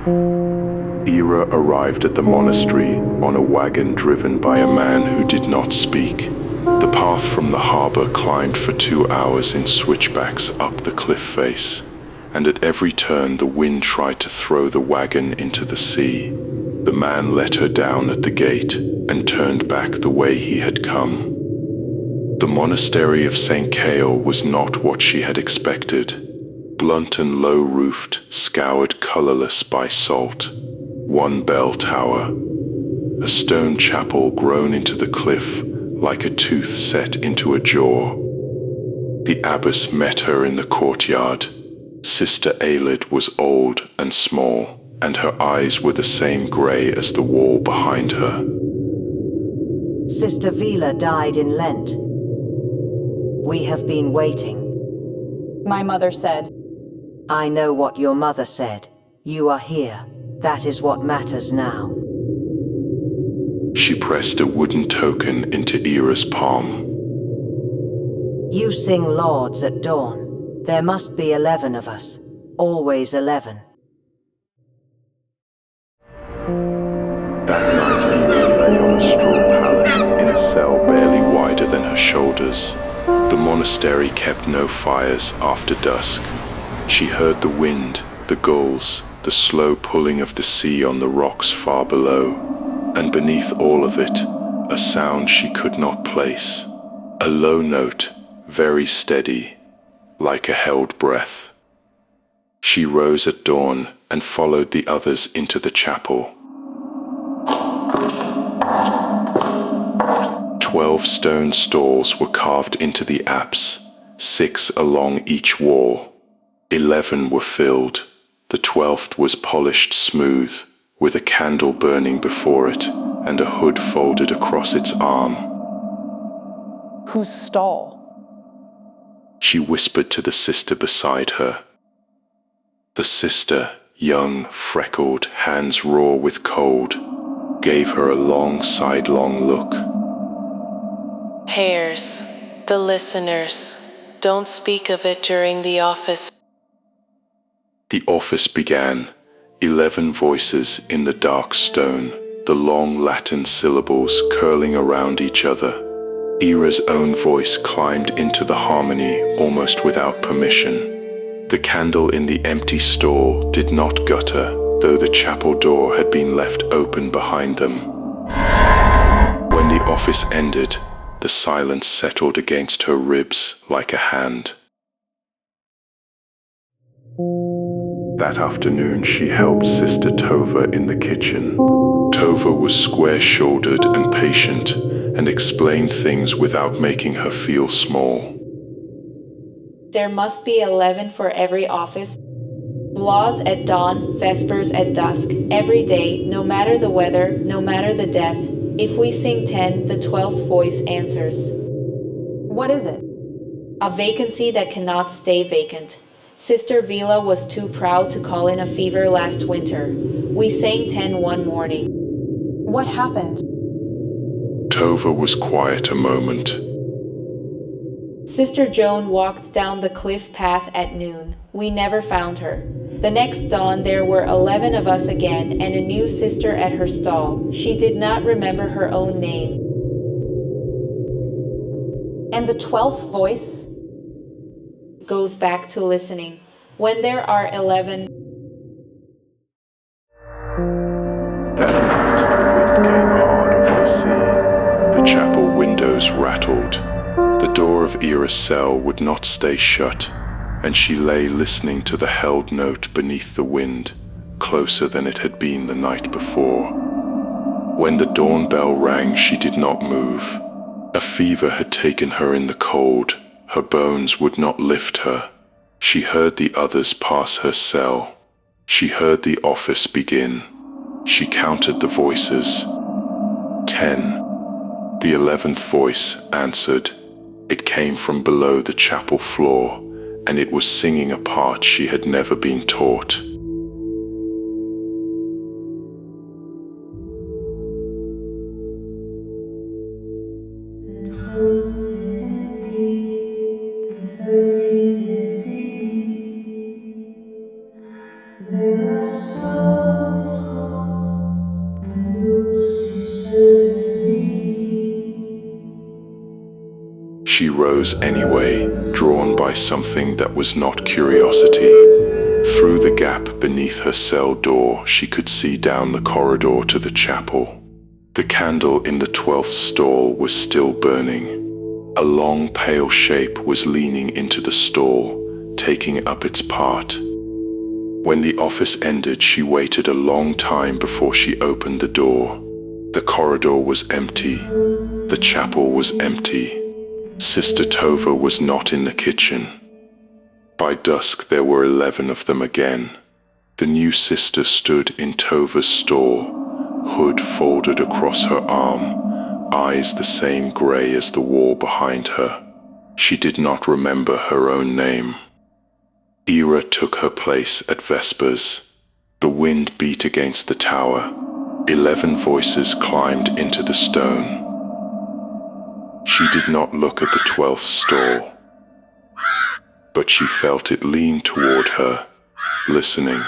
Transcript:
Eira arrived at the monastery on a wagon driven by a man who did not speak. The path from the harbor climbed for 2 hours in switchbacks up the cliff face, and at every turn the wind tried to throw the wagon into the sea. The man let her down at the gate and turned back the way he had come. The monastery of Saint Cael was not what she had expected. Blunt and low-roofed, scoured colourless by salt. One bell tower. A stone chapel grown into the cliff like a tooth set into a jaw. The abbess met her in the courtyard. Sister Eilid was old and small, and her eyes were the same grey as the wall behind her. Sister Vela died in Lent. We have been waiting. My mother said. I know what your mother said. You are here. That is what matters now. She pressed a wooden token into Eira's palm. You sing lauds at dawn. There must be 11 of us. Always 11. That night Eira lay on a straw pallet in a cell barely wider than her shoulders. The monastery kept no fires after dusk. She heard the wind, the gulls, the slow pulling of the sea on the rocks far below, and beneath all of it, a sound she could not place. A low note, very steady, like a held breath. She rose at dawn and followed the others into the chapel. 12 stone stalls were carved into the apse, 6 along each wall. 11 were filled. The 12th was polished smooth, with a candle burning before it and a hood folded across its arm. Whose stall? She whispered to the sister beside her. The sister, young, freckled, hands raw with cold, gave her a long, sidelong look. Hares, the listeners, don't speak of it during the office. The office began, 11 voices in the dark stone, the long Latin syllables curling around each other. Eira's own voice climbed into the harmony almost without permission. The candle in the empty stall did not gutter, though the chapel door had been left open behind them. When the office ended, the silence settled against her ribs like a hand. That afternoon she helped Sister Tova in the kitchen. Tova was square-shouldered and patient, and explained things without making her feel small. There must be 11 for every office. Lauds at dawn, vespers at dusk, every day, no matter the weather, no matter the death. If we sing 10, the 12th voice answers. What is it? A vacancy that cannot stay vacant. Sister Vela was too proud to call in a fever last winter. We sang 10 one morning. What happened? Tova was quiet a moment. Sister Joan walked down the cliff path at noon. We never found her. The next dawn there were 11 of us again and a new sister at her stall. She did not remember her own name. And the 12th voice? Goes back to listening. When there are 11. That night, the wind came hard over the sea. The chapel windows rattled. The door of Eira's cell would not stay shut, and she lay listening to the held note beneath the wind, closer than it had been the night before. When the dawn bell rang, she did not move. A fever had taken her in the cold. Her bones would not lift her. She heard the others pass her cell. She heard the office begin. She counted the voices. 10. The 11th voice answered. It came from below the chapel floor, and it was singing a part she had never been taught. There are so rose anyway, drawn by something that was not curiosity. Through the gap beneath her cell door, she could see down the corridor to the chapel. The candle in the 12th stall was still burning. A long pale shape was leaning into the stall, taking up its part. When the office ended, she waited a long time before she opened the door. The corridor was empty. The chapel was empty. Sister Tova was not in the kitchen. By dusk there were 11 of them again. The new sister stood in Tova's stall, hood folded across her arm, eyes the same grey as the wall behind her. She did not remember her own name. Eira took her place at Vespers. The wind beat against the tower. 11 voices climbed into the stone. She did not look at the 12th stall, but she felt it lean toward her, listening.